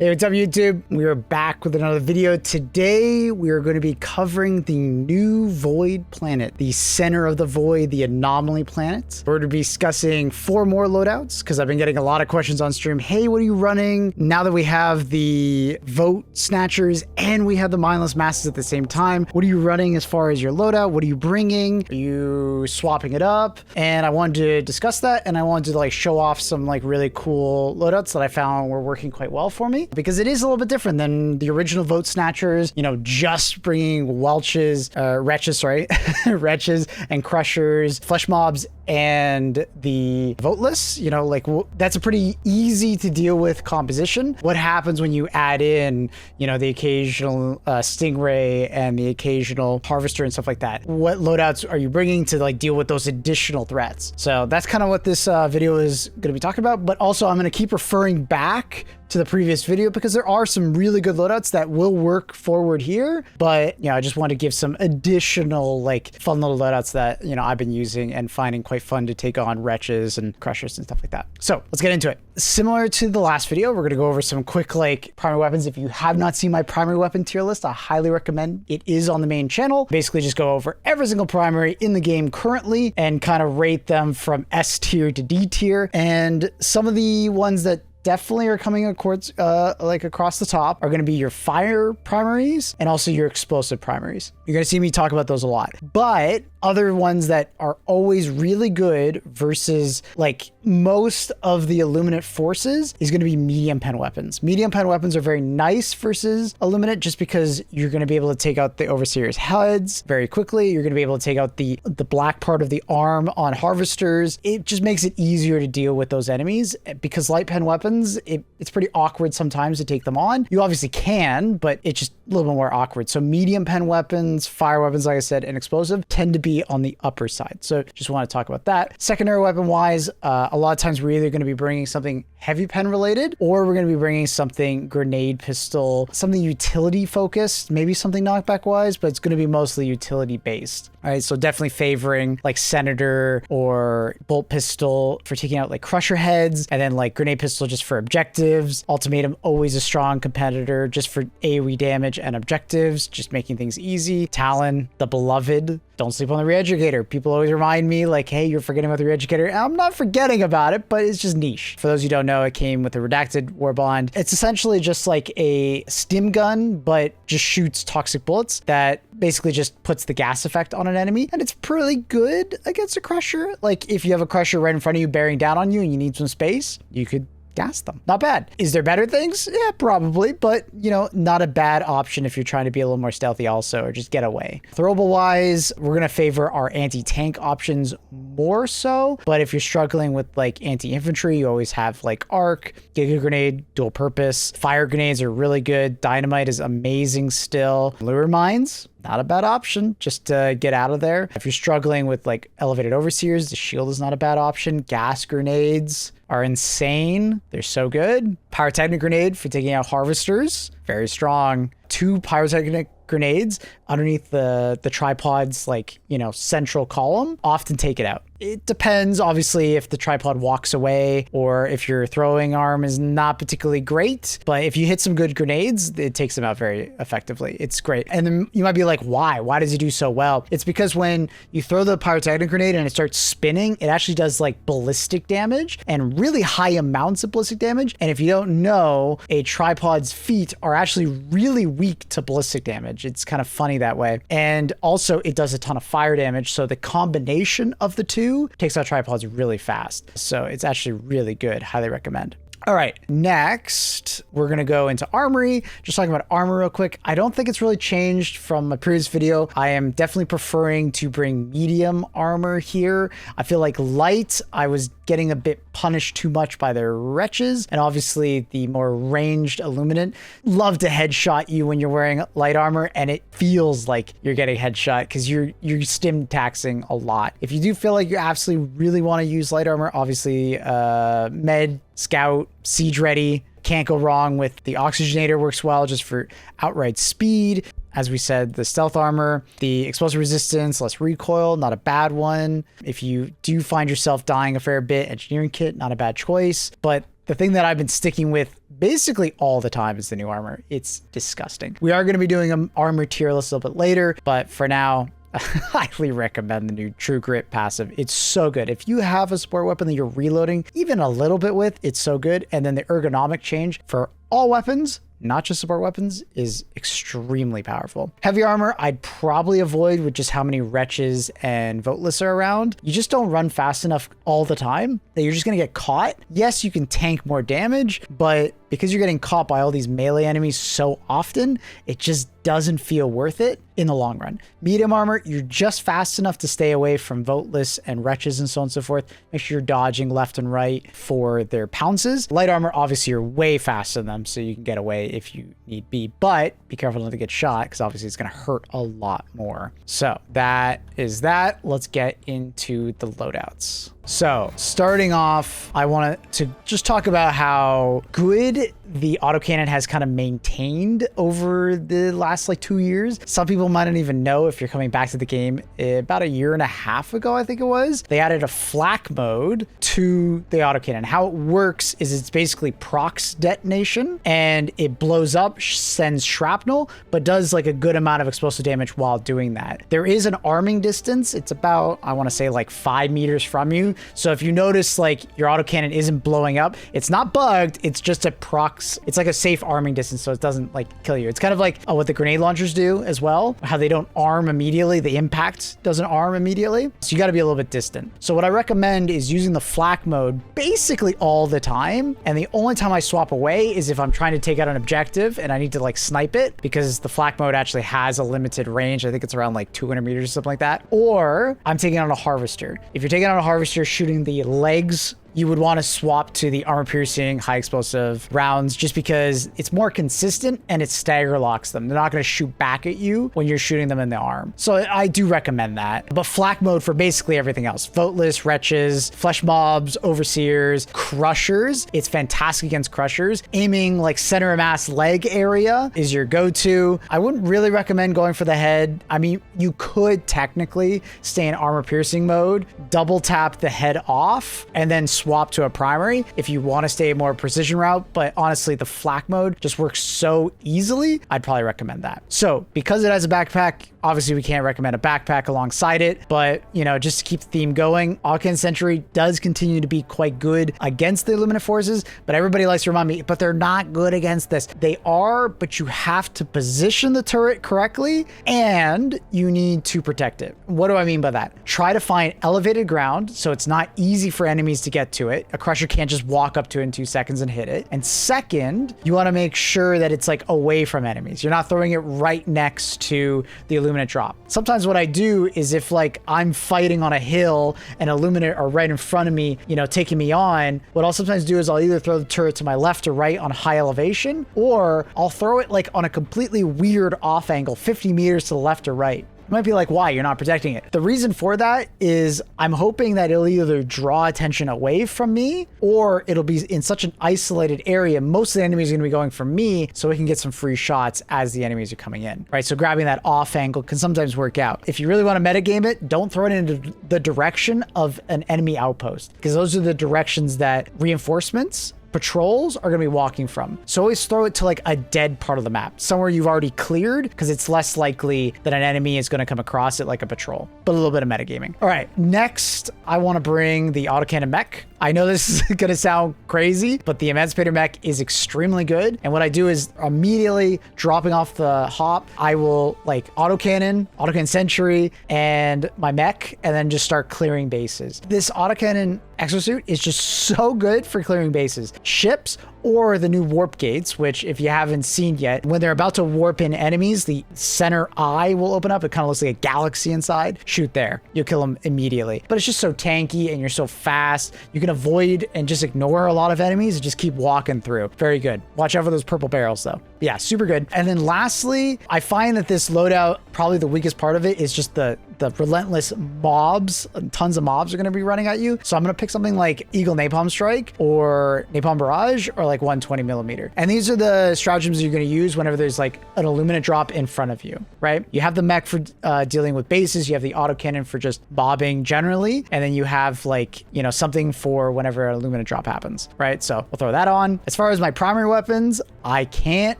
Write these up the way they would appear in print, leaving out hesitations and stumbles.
Hey, what's up YouTube? We are back with another video. Today, we are going to be covering the new Void planet, the center of the Void, the anomaly planet. We're going to be discussing 4 more loadouts because I've been getting a lot of questions on stream. Hey, what are you running? Now that we have the Vote Snatchers and we have the Mindless Masses at the same time, what are you running as far as your loadout? What are you bringing? Are you swapping it up? And I wanted to discuss that, and I wanted to like show off some like really cool loadouts that I found were working quite well for me, because it is a little bit different than the original Vote Snatchers, you know, just bringing wretches and crushers, flesh mobs, and the voteless. You know, like that's a pretty easy to deal with composition. What happens when you add in, you know, the occasional stingray and the occasional harvester and stuff like that? What loadouts are you bringing to like deal with those additional threats? So that's kind of what this video is going to be talking about. But also I'm going to keep referring back to the previous video because there are some really good loadouts that will work forward here. But, you know, I just want to give some additional like fun little loadouts that, you know, I've been using and finding quite fun to take on wretches and crushers and stuff like that. So let's get into it. Similar to the last video, we're going to go over some quick like primary weapons. If you have not seen my primary weapon tier list, I highly recommend it. Is on the main channel. Basically just go over every single primary in the game currently and kind of rate them from S tier to D tier. And some of the ones that definitely are coming across the top are going to be your fire primaries and also your explosive primaries. You're going to see me talk about those a lot. But other ones that are always really good versus like most of the Illuminate forces is going to be medium pen weapons. Medium pen weapons are very nice versus Illuminate just because you're going to be able to take out the Overseer's heads very quickly. You're going to be able to take out the black part of the arm on harvesters. It just makes it easier to deal with those enemies because light pen weapons, it's pretty awkward sometimes to take them on. You obviously can, but it's just a little bit more awkward. So medium pen weapons, fire weapons, like I said, and explosive tend to be on the upper side. So just want to talk about that. Secondary weapon wise, a lot of times we're either going to be bringing something heavy pen related, or we're going to be bringing something grenade pistol, something utility focused, maybe something knockback wise, but it's going to be mostly utility based. All right. So definitely favoring like Senator or bolt pistol for taking out like crusher heads, and then like grenade pistol just for objectives. Ultimatum, always a strong competitor just for AoE damage and objectives, just making things easy. Talon, the beloved. Don't sleep on the Reeducator. People always remind me like, hey, you're forgetting about the Reeducator. I'm not forgetting about it, but it's just niche. For those who don't know, it came with a redacted war bond. It's essentially just like a stim gun, but just shoots toxic bullets that basically just puts the gas effect on an enemy. And it's pretty good against a crusher. Like if you have a crusher right in front of you bearing down on you and you need some space, you could gas them. Not bad. Is there better things? Yeah, probably, but you know, not a bad option if you're trying to be a little more stealthy also, or just get away. Throwable wise, we're going to favor our anti-tank options more so, but if you're struggling with like anti-infantry, you always have like arc, giga grenade, dual purpose. Fire grenades are really good. Dynamite is amazing still. Lure mines, not a bad option just to get out of there. If you're struggling with like elevated overseers, the shield is not a bad option. Gas grenades are insane. They're so good. Pyrotechnic grenade for taking out harvesters, very strong. 2 pyrotechnic grenades underneath the tripod's like, you know, central column, often take it out. It depends, obviously, if the tripod walks away or if your throwing arm is not particularly great. But if you hit some good grenades, it takes them out very effectively. It's great. And then you might be like, why? Why does it do so well? It's because when you throw the pyrotechnic grenade and it starts spinning, it actually does like ballistic damage and really high amounts of ballistic damage. And if you don't know, a tripod's feet are actually really weak to ballistic damage. It's kind of funny that way. And also it does a ton of fire damage. So the combination of the two takes out tripods really fast. So it's actually really good. Highly recommend. All right, next, we're going to go into armory. Just talking about armor real quick. I don't think it's really changed from my previous video. I am definitely preferring to bring medium armor here. I feel like light, I was getting a bit punished too much by their wretches. And obviously the more ranged Illuminate love to headshot you when you're wearing light armor, and it feels like you're getting headshot because you're stim taxing a lot. If you do feel like you absolutely really want to use light armor, obviously med, scout, siege ready, can't go wrong with the oxygenator. Works well just for outright speed. As we said, the stealth armor, the explosive resistance, less recoil, not a bad one. If you do find yourself dying a fair bit, engineering kit, not a bad choice. But the thing that I've been sticking with basically all the time is the new armor. It's disgusting. We are going to be doing an armor tier list a little bit later, but for now, I highly recommend the new True Grit passive. It's so good. If you have a support weapon that you're reloading even a little bit with, it's so good. And then the ergonomic change for all weapons, not just support weapons, is extremely powerful. Heavy armor, I'd probably avoid with just how many wretches and voteless are around. You just don't run fast enough all the time that you're just gonna get caught. Yes, you can tank more damage, but because you're getting caught by all these melee enemies so often, it just doesn't feel worth it in the long run. Medium armor, you're just fast enough to stay away from voteless and wretches and so on and so forth. Make sure you're dodging left and right for their pounces. Light armor, obviously you're way faster than them, so you can get away if you need be, but be careful not to get shot because obviously it's gonna hurt a lot more. So that is that. Let's get into the loadouts. So starting off, I want to just talk about how good the autocannon has kind of maintained over the last like 2 years. Some people might not even know if you're coming back to the game. About a year and a half ago, I think it was, they added a flak mode to the autocannon. How it works is it's basically procs detonation and it blows up, sends shrapnel, but does like a good amount of explosive damage while doing that. There is an arming distance. It's about, I want to say like 5 meters from you. So if you notice like your autocannon isn't blowing up, it's not bugged. It's just a procs. It's like a safe arming distance, so it doesn't like kill you. It's kind of like what the grenade launchers do as well, how they don't arm immediately. The impact doesn't arm immediately. So you got to be a little bit distant. So what I recommend is using the flak mode basically all the time. And the only time I swap away is if I'm trying to take out an objective and I need to like snipe it, because the flak mode actually has a limited range. I think it's around like 200 meters or something like that. Or I'm taking out a harvester. If you're taking out a harvester shooting the legs, you would want to swap to the armor piercing, high explosive rounds, just because it's more consistent and it stagger locks them. They're not going to shoot back at you when you're shooting them in the arm. So I do recommend that. But flak mode for basically everything else. Voteless, wretches, flesh mobs, overseers, crushers. It's fantastic against crushers. Aiming like center of mass leg area is your go-to. I wouldn't really recommend going for the head. I mean, you could technically stay in armor piercing mode, double tap the head off, and then swap to a primary if you want to stay a more precision route. But honestly, the flak mode just works so easily. I'd probably recommend that. So because it has a backpack, obviously we can't recommend a backpack alongside it, but you know, just to keep the theme going, Autocannon Sentry does continue to be quite good against the Illuminate forces, but everybody likes to remind me, but they're not good against this. They are, but you have to position the turret correctly and you need to protect it. What do I mean by that? Try to find elevated ground so it's not easy for enemies to get to it. A crusher can't just walk up to it in 2 seconds and hit it. And second, you want to make sure that it's like away from enemies. You're not throwing it right next to the Illuminate drop. Sometimes what I do is if like I'm fighting on a hill and Illuminate are right in front of me, you know, taking me on, what I'll sometimes do is I'll either throw the turret to my left or right on high elevation, or I'll throw it like on a completely weird off angle, 50 meters to the left or right. You might be like, why? You're not protecting it. The reason for that is I'm hoping that it'll either draw attention away from me or it'll be in such an isolated area. Most of the enemies are going to be going for me so we can get some free shots as the enemies are coming in, right? So grabbing that off angle can sometimes work out. If you really want to metagame it, don't throw it into the direction of an enemy outpost, because those are the directions that reinforcements, patrols are going to be walking from. So always throw it to like a dead part of the map, somewhere you've already cleared, because it's less likely that an enemy is going to come across it like a patrol. But a little bit of metagaming. All right, next I want to bring the autocannon mech. I know this is going to sound crazy, but the Emancipator mech is extremely good. And what I do is immediately dropping off the hop, I will like autocannon sentry, and my mech, and then just start clearing bases. This autocannon exosuit is just so good for clearing bases. Ships or the new warp gates, which if you haven't seen yet, when they're about to warp in enemies, the center eye will open up. It kind of looks like a galaxy inside. Shoot there. You'll kill them immediately. But it's just so tanky and you're so fast. You can avoid and just ignore a lot of enemies and just keep walking through. Very good. Watch out for those purple barrels though. Yeah, super good. And then lastly, I find that this loadout, probably the weakest part of it is just the the relentless mobs, tons of mobs are going to be running at you. So I'm going to pick something like Eagle Napalm Strike or Napalm Barrage or like 120 millimeter. And these are the stratagems you're going to use whenever there's like an Illuminate drop in front of you, right? You have the mech for dealing with bases. You have the autocannon for just bobbing generally. And then you have like, you know, something for whenever an Illuminate drop happens, right? So we'll throw that on. As far as my primary weapons, I can't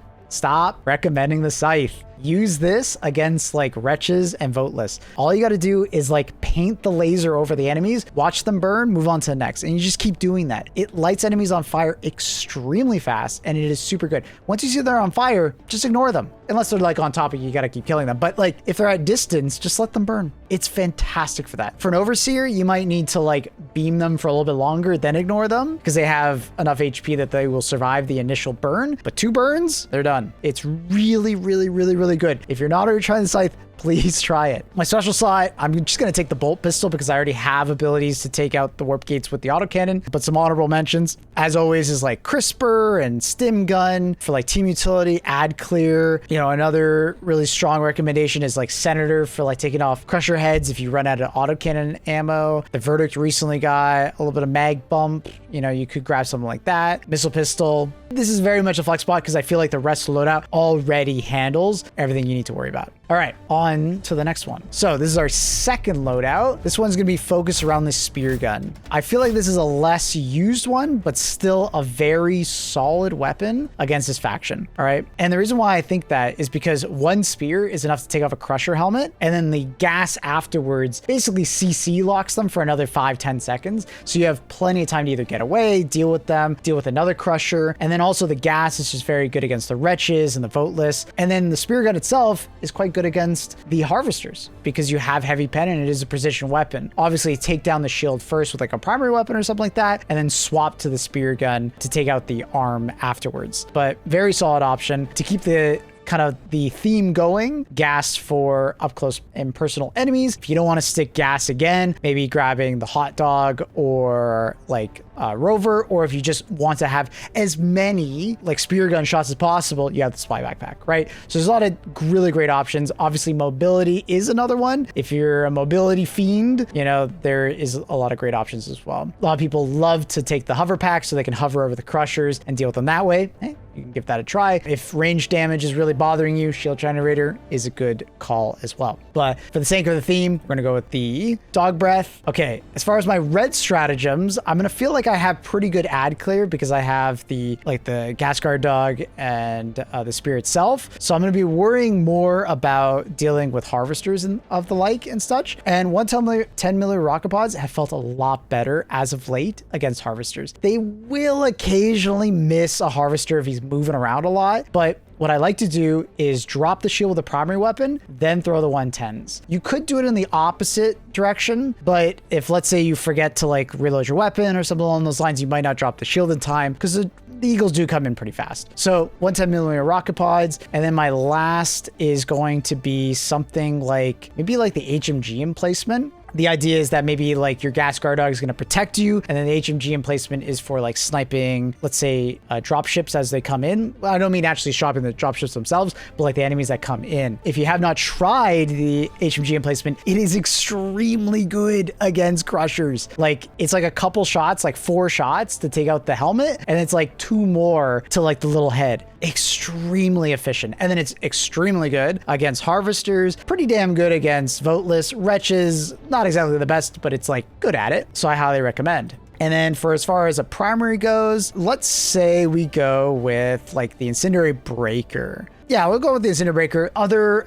stop recommending the Scythe. Use this against like wretches and voteless. All you got to do is like paint the laser over the enemies, watch them burn, move on to the next. And you just keep doing that. It lights enemies on fire extremely fast and it is super good. Once you see they're on fire, just ignore them. Unless they're like on top of you, you got to keep killing them. But like if they're at distance, just let them burn. It's fantastic for that. For an Overseer, you might need to like beam them for a little bit longer, then ignore them because they have enough HP that they will survive the initial burn. But 2 burns, they're done. It's really, really, really, really good. If you're not already trying the Scythe, please try it. My special slot, I'm just going to take the bolt pistol because I already have abilities to take out the warp gates with the autocannon. But some honorable mentions, as always, is like Crisper and Stim Gun for like team utility, ad clear. You know, another really strong recommendation is like Senator for like taking off Crusher heads if you run out of autocannon ammo. The Verdict recently got a little bit of mag bump. You know, you could grab something like that. Missile pistol. This is very much a flex spot because I feel like the rest of Loadout already handles everything you need to worry about. All right, on to the next one. So this is our second loadout. This one's gonna be focused around the spear gun. I feel like this is a less used one, but still a very solid weapon against this faction, all right? And the reason why I think that is because 1 spear is enough to take off a Crusher helmet, and then the gas afterwards basically CC locks them for another 5-10 seconds. So you have plenty of time to either get away, deal with them, deal with another Crusher, and then also the gas is just very good against the wretches and the voteless. And then the spear gun itself is quite good against the harvesters because you have heavy pen and it is a precision weapon. Obviously take down the shield first with like a primary weapon or something like that, and then swap to the spear gun to take out the arm afterwards. But very solid option to keep the kind of the theme going. Gas for up close and personal enemies. If you don't want to stick gas again, maybe grabbing the hot dog or like Rover, or if you just want to have as many like spear gun shots as possible, you have the spy backpack, right? So there's a lot of really great options. Obviously mobility is another one. If you're a mobility fiend, you know, there is a lot of great options as well. A lot of people love to take the hover pack so they can hover over the crushers and deal with them that way. Hey, you can give that a try. If range damage is really bothering you, shield generator is a good call as well. But for the sake of the theme, we're gonna go with the dog breath. Okay, as far as my red stratagems, I'm gonna feel like I have pretty good ad clear because I have the like the gas guard dog and the spear itself. So I'm gonna be worrying more about dealing with harvesters and of the like and such. And 110 millimeter rocket pods have felt a lot better as of late against harvesters. They will occasionally miss a harvester if he's moving around a lot, but what I like to do is drop the shield with a primary weapon, then throw the 110s. You could do it in the opposite direction, but if let's say you forget to like reload your weapon or something along those lines, you might not drop the shield in time because the Eagles do come in pretty fast. So 110 millimeter rocket pods. And then my last is going to be something like maybe like the HMG emplacement. The idea is that maybe like your gas guard dog is going to protect you, and then the HMG emplacement is for like sniping, let's say drop ships as they come in. I don't mean actually shopping the drop ships themselves, but like the enemies that come in. If you have not tried the HMG emplacement, it is extremely good against crushers. Like it's like a couple shots, like 4 shots to take out the helmet, and it's like 2 more to like the little head. Extremely efficient. And then it's extremely good against harvesters, pretty damn good against voteless, wretches, not exactly the best, but it's like good at it. So I highly recommend. And then for as far as a primary goes, let's say we go with like the Incendiary Breaker. Yeah, we'll go with the Incendiary Breaker. Other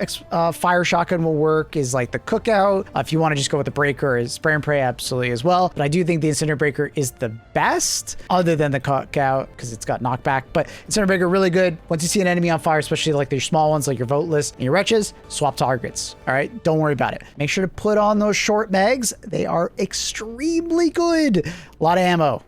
fire shotgun will work is like the Cookout. If you want to just go with the Breaker, is Spray and Pray absolutely as well. But I do think the Incendiary Breaker is the best other than the Cookout because it's got knockback. But Incendiary Breaker really good. Once you see an enemy on fire, especially like your small ones like your voteless and your wretches, swap targets. All right, don't worry about it. Make sure to put on those short mags. They are extremely good. A lot of ammo,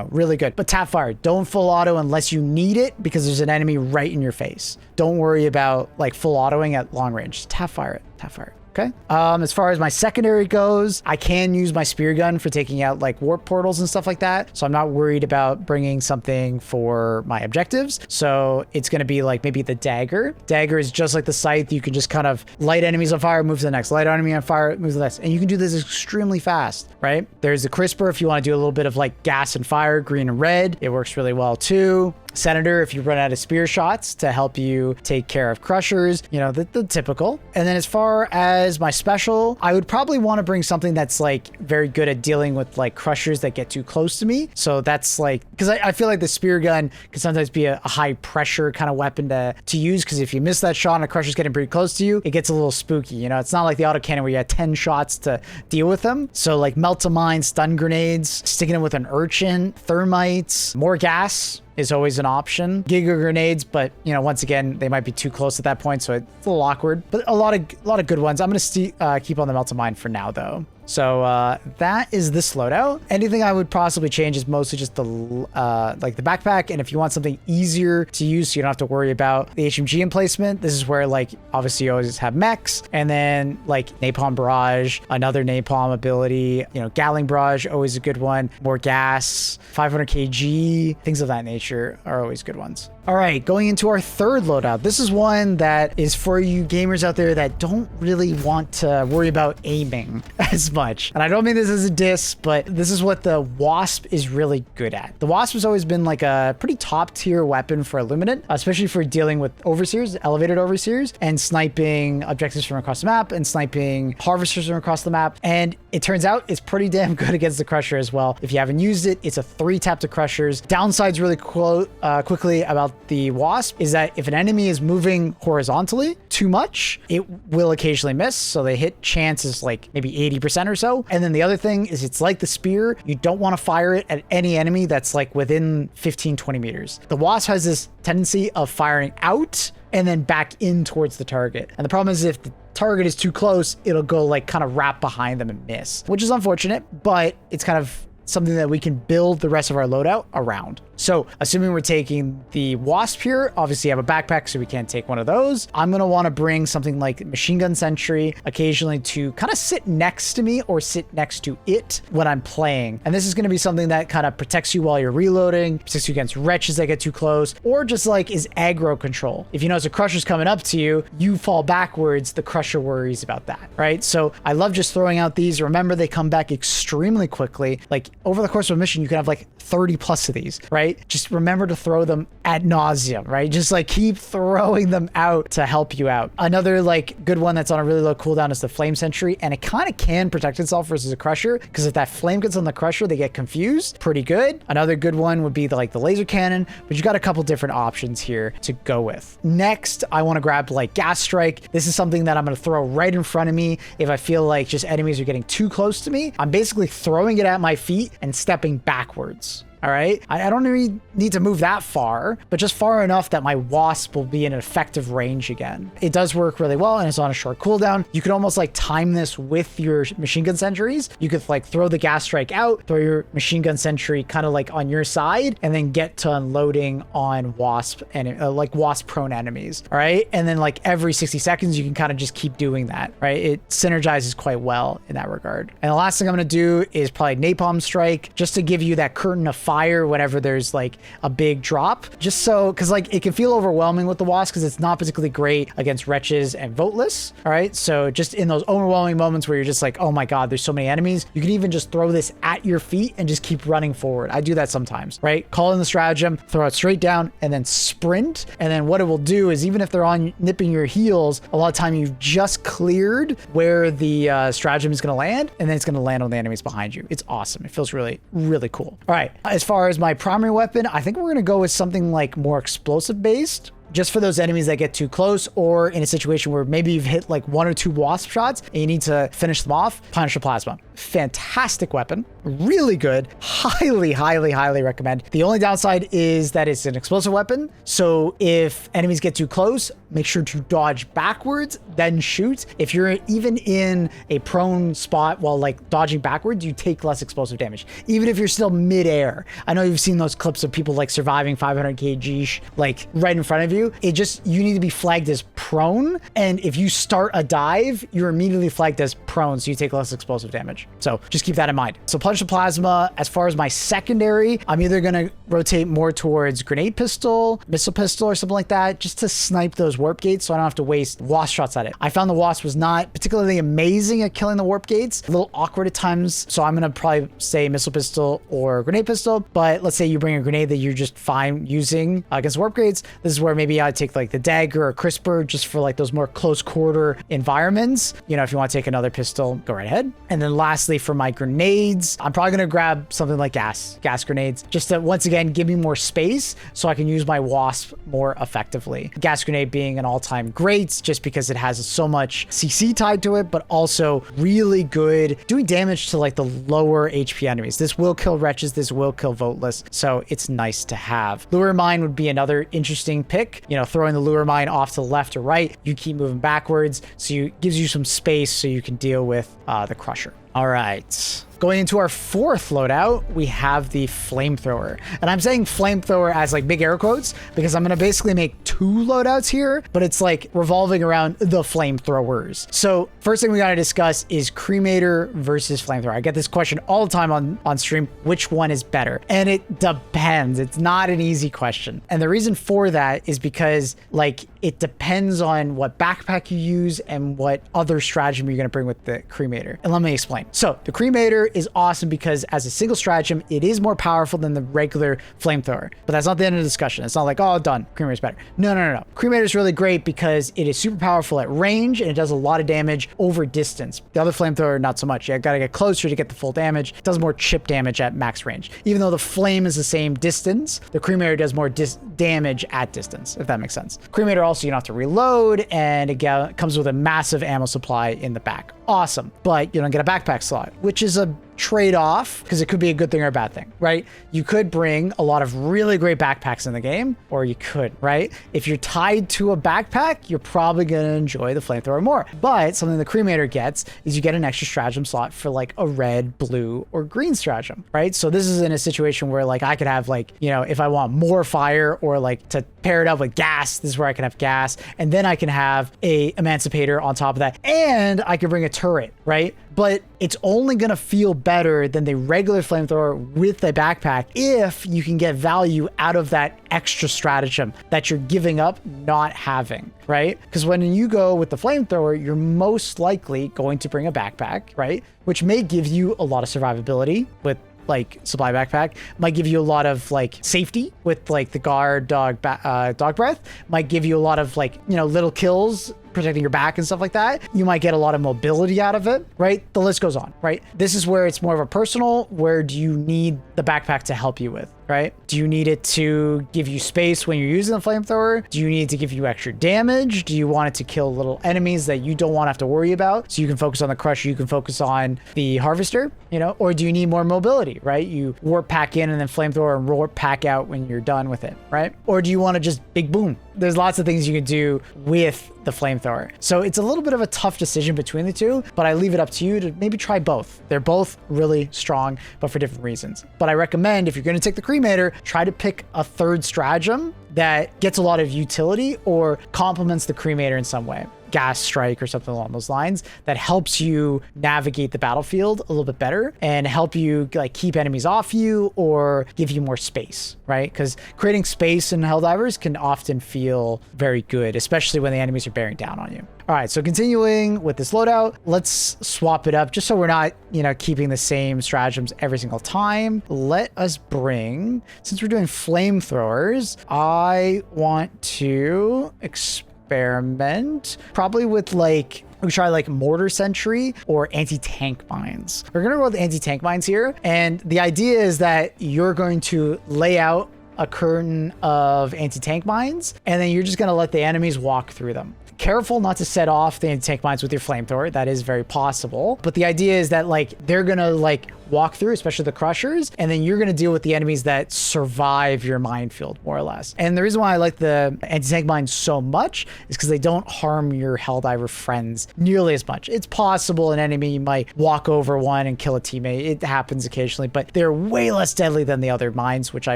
really good. But tap fire, don't full auto unless you need it because there's an enemy right in your face. Don't worry about like full autoing at long range. Just tap fire it, tap fire it. Okay. As far as my secondary goes, I can use my spear gun for taking out like warp portals and stuff like that. So I'm not worried about bringing something for my objectives. So it's going to be like maybe the dagger. Dagger is just like the scythe. You can just kind of light enemies on fire, move to the next, light enemy on fire, move to the next. And you can do this extremely fast, right? There's the crisper if you want to do a little bit of like gas and fire, green and red. It works really well too. Senator if you run out of spear shots to help you take care of crushers, you know, the typical. And then as far as my special, I would probably want to bring something that's like very good at dealing with like crushers that get too close to me. So that's like, because I feel like the spear gun can sometimes be a high pressure kind of weapon to use, because if you miss that shot and a crusher's getting pretty close to you, it gets a little spooky. You know, it's not like the autocannon where you have 10 shots to deal with them. So like melt to mine, stun grenades, sticking it with an urchin, thermites, more gas is always an option. Giga grenades, but you know, once again, they might be too close at that point, so it's a little awkward. But a lot of good ones. I'm gonna keep on the melt to mine for now, though. So that is this loadout. Anything I would possibly change is mostly just the like the backpack. And if you want something easier to use, so you don't have to worry about the HMG emplacement, this is where like obviously you always have mechs, and then like napalm barrage, another napalm ability, you know, Gatling barrage, always a good one. More gas, 500 kg, things of that nature are always good ones. All right, going into our third loadout. This is one that is for you gamers out there that don't really want to worry about aiming as much. And I don't mean this as a diss, but this is what the Wasp is really good at. The Wasp has always been like a pretty top tier weapon for Illuminate, especially for dealing with overseers, elevated overseers, and sniping objectives from across the map and sniping harvesters from across the map. And it turns out it's pretty damn good against the Crusher as well. If you haven't used it, it's a 3-tap to Crushers. Downsides really quickly about the Wasp is that if an enemy is moving horizontally too much, it will occasionally miss. So the hit chance is like maybe 80% or so. And then the other thing is it's like the spear. You don't want to fire it at any enemy that's like within 15-20 meters. The Wasp has this tendency of firing out and then back in towards the target. And the problem is if the target is too close, it'll go like kind of wrap behind them and miss, which is unfortunate, but it's kind of something that we can build the rest of our loadout around. So assuming we're taking the Wasp here, obviously I have a backpack, so we can't take one of those. I'm going to want to bring something like machine gun sentry occasionally to kind of sit next to me or sit next to it when I'm playing. And this is going to be something that kind of protects you while you're reloading, protects you against wretches that get too close, or just like is aggro control. If you notice a Crusher's coming up to you, you fall backwards, the Crusher worries about that, right? So I love just throwing out these. Remember, they come back extremely quickly. Like over the course of a mission, you can have like 30 plus of these, right? Just remember to throw them ad nauseum, right? Just like keep throwing them out to help you out. Another like good one that's on a really low cooldown is the Flame Sentry, and it kind of can protect itself versus a Crusher, because if that flame gets on the Crusher, they get confused. Pretty good. Another good one would be like the laser cannon, but you got a couple different options here to go with. Next, I want to grab like Gas Strike. This is something that I'm going to throw right in front of me if I feel like just enemies are getting too close to me. I'm basically throwing it at my feet and stepping backwards. All right. I don't really need to move that far, but just far enough that my Wasp will be in an effective range again. It does work really well, and it's on a short cooldown. You can almost like time this with your machine gun sentries. You could like throw the Gas Strike out, throw your machine gun sentry kind of like on your side, and then get to unloading on Wasp and like Wasp prone enemies. All right. And then like every 60 seconds, you can kind of just keep doing that, right? It synergizes quite well in that regard. And the last thing I'm going to do is probably Napalm Strike, just to give you that curtain of fire whenever there's like a big drop, just so, because like it can feel overwhelming with the Wasp because it's not particularly great against wretches and voteless. All right, so just in those overwhelming moments where you're just like, oh my god, there's so many enemies, you can even just throw this at your feet and just keep running forward. I do that sometimes, right? Call in the stratagem, throw it straight down, and then sprint. And then what it will do is, even if they're on nipping your heels, a lot of time you've just cleared where the stratagem is going to land, and then it's going to land on the enemies behind you. It's awesome. It feels really, really cool. All right, as far as my primary weapon, I think we're going to go with something like more explosive based, just for those enemies that get too close, or in a situation where maybe you've hit like 1 or 2 Wasp shots and you need to finish them off. Punisher Plasma. Fantastic weapon. Really good. Highly, highly, highly recommend. The only downside is that it's an explosive weapon. So if enemies get too close, make sure to dodge backwards, then shoot. If you're even in a prone spot while like dodging backwards, you take less explosive damage, even if you're still midair. I know you've seen those clips of people like surviving 500 kg like right in front of you. You need to be flagged as prone, and if you start a dive, you're immediately flagged as prone, so you take less explosive damage. So just keep that in mind. So Plunge to Plasma, as far as my secondary, I'm either gonna rotate more towards grenade pistol, missile pistol, or something like that, just to snipe those warp gates so I don't have to waste wasp shots at it. I found the wasp was not particularly amazing at killing the warp gates, a little awkward at times, so I'm gonna probably say missile pistol or grenade pistol. But let's say you bring a grenade that you're just fine using against warp gates. This is where maybe I'd take like the dagger or crisper just for like those more close quarter environments. You know, if you want to take another pistol, go right ahead. And then lastly, for my grenades, I'm probably gonna grab something like gas grenades, just to once again give me more space so I can use my wasp more effectively. Gas grenade being an all-time great just because it has so much CC tied to it, but also really good doing damage to like the lower HP enemies. This will kill wretches, this will kill voteless, so it's nice to have. Lure mine would be another interesting pick. You know, throwing the lure mine off to the left or right, you keep moving backwards, so it gives you some space so you can deal with the crusher. All right. Going into our fourth loadout, we have the flamethrower. And I'm saying flamethrower as like big air quotes because I'm going to basically make two loadouts here, but it's like revolving around the flamethrowers. So first thing we got to discuss is cremator versus flamethrower. I get this question all the time on stream, which one is better? And it depends. It's not an easy question. And the reason for that is because like it depends on what backpack you use and what other stratagem you're going to bring with the cremator. And let me explain. So the cremator is awesome because as a single stratagem, it is more powerful than the regular flamethrower. But that's not the end of the discussion. It's not like, oh, done, cremator is better. No. Cremator is really great because it is super powerful at range and it does a lot of damage over distance. The other flamethrower, not so much. You gotta get closer to get the full damage. It does more chip damage at max range. Even though the flame is the same distance, the cremator does more damage at distance, if that makes sense. Cremator also, you don't have to reload, and it comes with a massive ammo supply in the back. Awesome. But you don't get a backpack slot, which is a trade-off because it could be a good thing or a bad thing, right? You could bring a lot of really great backpacks in the game, or you could, right? If you're tied to a backpack, you're probably going to enjoy the flamethrower more. But something the cremator gets is you get an extra stratagem slot for like a red, blue, or green stratagem, right? So this is in a situation where like I could have like, you know, if I want more fire or like to pair it up with gas, this is where I can have gas, and then I can have a emancipator on top of that, and I can bring a turret, right? But it's only going to feel better than the regular flamethrower with a backpack if you can get value out of that extra stratagem that you're giving up not having, right? Because when you go with the flamethrower, you're most likely going to bring a backpack, right? Which may give you a lot of survivability with like supply backpack, might give you a lot of like safety with like the guard dog breath, might give you a lot of like, you know, little kills protecting your back and stuff like that. You might get a lot of mobility out of it, right? The list goes on, right? This is where it's more of a personal, where do you need the backpack to help you with, right? Do you need it to give you space when you're using the flamethrower? Do you need it to give you extra damage? Do you want it to kill little enemies that you don't want to have to worry about? So you can focus on the crusher, you can focus on the harvester, you know, or do you need more mobility, right? You warp pack in and then flamethrower and warp pack out when you're done with it, right? Or do you want to just big boom? There's lots of things you can do with the flamethrower. So it's a little bit of a tough decision between the two, but I leave it up to you to maybe try both. They're both really strong, but for different reasons. But I recommend if you're going to take the cremator, try to pick a third stratagem that gets a lot of utility or complements the cremator in some way. Gas strike or something along those lines that helps you navigate the battlefield a little bit better and help you like keep enemies off you or give you more space, right? Because creating space in Helldivers can often feel very good, especially when the enemies are bearing down on you. All right, so continuing with this loadout, let's swap it up just so we're not, you know, keeping the same stratagems every single time. Let us bring, since we're doing flamethrowers, I want to experiment probably with like, we try like mortar sentry or anti-tank mines. We're gonna go with anti-tank mines here, and the idea is that you're going to lay out a curtain of anti-tank mines and then you're just gonna let the enemies walk through them. careful not to set off the anti-tank mines with your flamethrower. That is very possible. But the idea is that like they're gonna like walk through, especially the crushers, and then you're gonna deal with the enemies that survive your minefield, more or less. And the reason why I like the anti-tank mines so much is because they don't harm your Helldiver friends nearly as much. It's possible an enemy might walk over one and kill a teammate. It happens occasionally, but they're way less deadly than the other mines, which I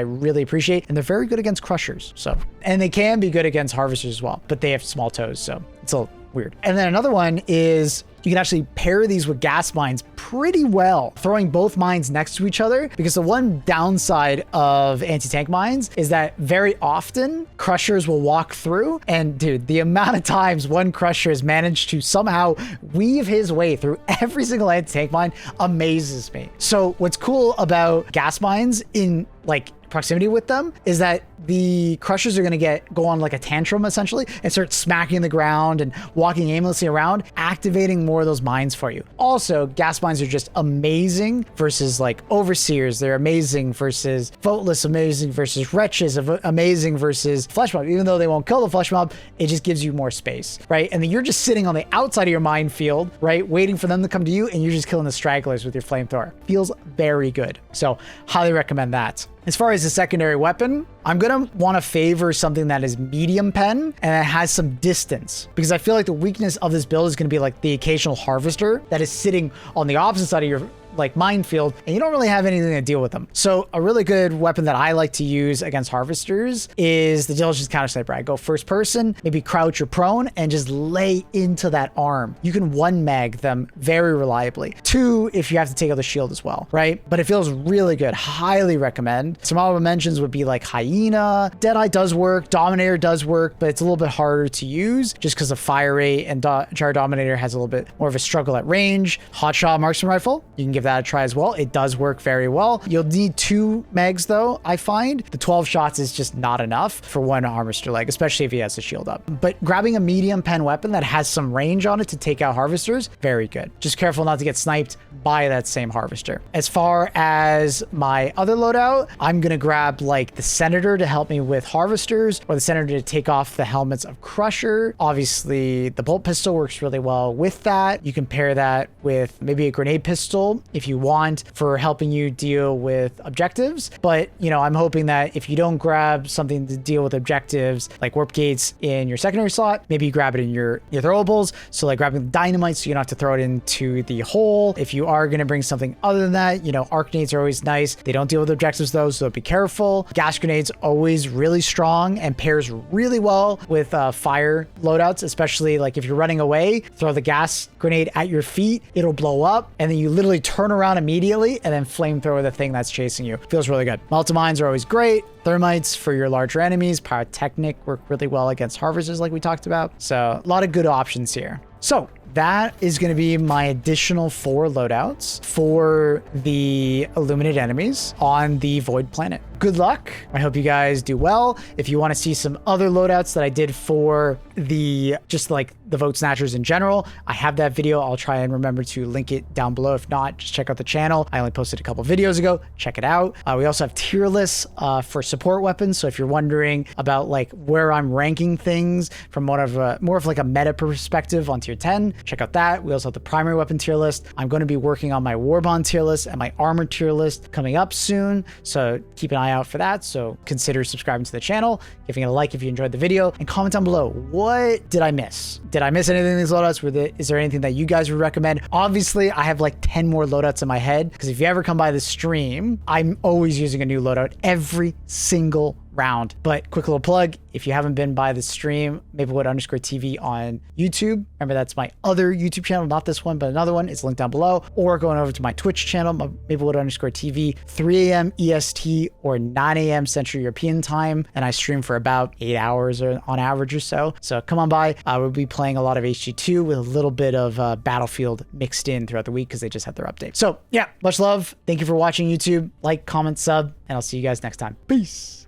really appreciate. And they're very good against crushers. So, and they can be good against harvesters as well, but they have small toes, so it's a little weird. And then another one is you can actually pair these with gas mines pretty well, throwing both mines next to each other, because the one downside of anti-tank mines is that very often crushers will walk through, and dude, the amount of times one crusher has managed to somehow weave his way through every single anti-tank mine amazes me. So what's cool about gas mines in like proximity with them is that the crushers are going to go on like a tantrum essentially and start smacking the ground and walking aimlessly around, activating more of those mines for you. Also, gas mines are just amazing versus like overseers. They're amazing versus voteless, amazing versus wretches, amazing versus flesh mob. Even though they won't kill the flesh mob, it just gives you more space, right? And then you're just sitting on the outside of your minefield, right? Waiting for them to come to you, and you're just killing the stragglers with your flamethrower. Feels very good. So highly recommend that. As far as the secondary weapon, I'm going to want to favor something that is medium pen and it has some distance, because I feel like the weakness of this build is going to be like the occasional harvester that is sitting on the opposite side of your like minefield, and you don't really have anything to deal with them. So a really good weapon that I like to use against harvesters is the diligence counter sniper. I go first person, maybe crouch or prone, and just lay into that arm. You can one mag them very reliably. Two, if you have to take out the shield as well, right? But it feels really good. Highly recommend. Some honorable mentions would be like Hyena. Deadeye does work. Dominator does work, but it's a little bit harder to use just because of fire rate, and Jar Dominator has a little bit more of a struggle at range. Hotshot marksman rifle, you can give that a try as well. It does work very well. You'll need 2 megs though, I find. The 12 shots is just not enough for one harvester leg, especially if he has the shield up. But grabbing a medium pen weapon that has some range on it to take out harvesters, very good. Just careful not to get sniped by that same harvester. As far as my other loadout, I'm gonna grab like the Senator to help me with harvesters, or the Senator to take off the helmets of Crusher. Obviously, the bolt pistol works really well with that. You can pair that with maybe a grenade pistol if you want, for helping you deal with objectives. But, you know, I'm hoping that if you don't grab something to deal with objectives like warp gates in your secondary slot, maybe you grab it in your throwables. So like grabbing dynamite so you don't have to throw it into the hole. If you are going to bring something other than that, you know, arc grenades are always nice. They don't deal with objectives though, so be careful. Gas grenades always really strong and pairs really well with fire loadouts, especially like if you're running away, throw the gas grenade at your feet, it'll blow up, and then you literally turn around immediately and then flamethrower the thing that's chasing you. Feels really good. Multi-mines are always great. Thermites for your larger enemies. Pyrotechnic work really well against harvesters like we talked about. So a lot of good options here. So that is going to be my additional 4 loadouts for the Illuminate enemies on the Void planet. Good luck. I hope you guys do well. If you want to see some other loadouts that I did for the just like the Vote Snatchers in general, I have that video. I'll try and remember to link it down below. If not, just check out the channel. I only posted a couple videos ago. Check it out. We also have tier lists for support weapons. So if you're wondering about like where I'm ranking things from more of like a meta perspective on tier 10, check out that. We also have the primary weapon tier list. I'm going to be working on my Warbond tier list and my armor tier list coming up soon. So keep an eye out for that. So consider subscribing to the channel, giving it a like if you enjoyed the video, and comment down below, what did I miss? Did I miss anything in these loadouts? Is there anything that you guys would recommend? Obviously, I have like 10 more loadouts in my head, because if you ever come by the stream, I'm always using a new loadout every single round. But quick little plug, if you haven't been by the stream, Maplewood_TV on YouTube. Remember, that's my other YouTube channel, not this one, but another one. It's linked down below. Or going over to my Twitch channel, Maplewood_TV, 3 a.m. EST or 9 a.m. Central European time. And I stream for about 8 hours on average or so. So come on by. We'll be playing a lot of HG2 with a little bit of Battlefield mixed in throughout the week, because they just had their update. So yeah, much love. Thank you for watching YouTube. Like, comment, sub, and I'll see you guys next time. Peace.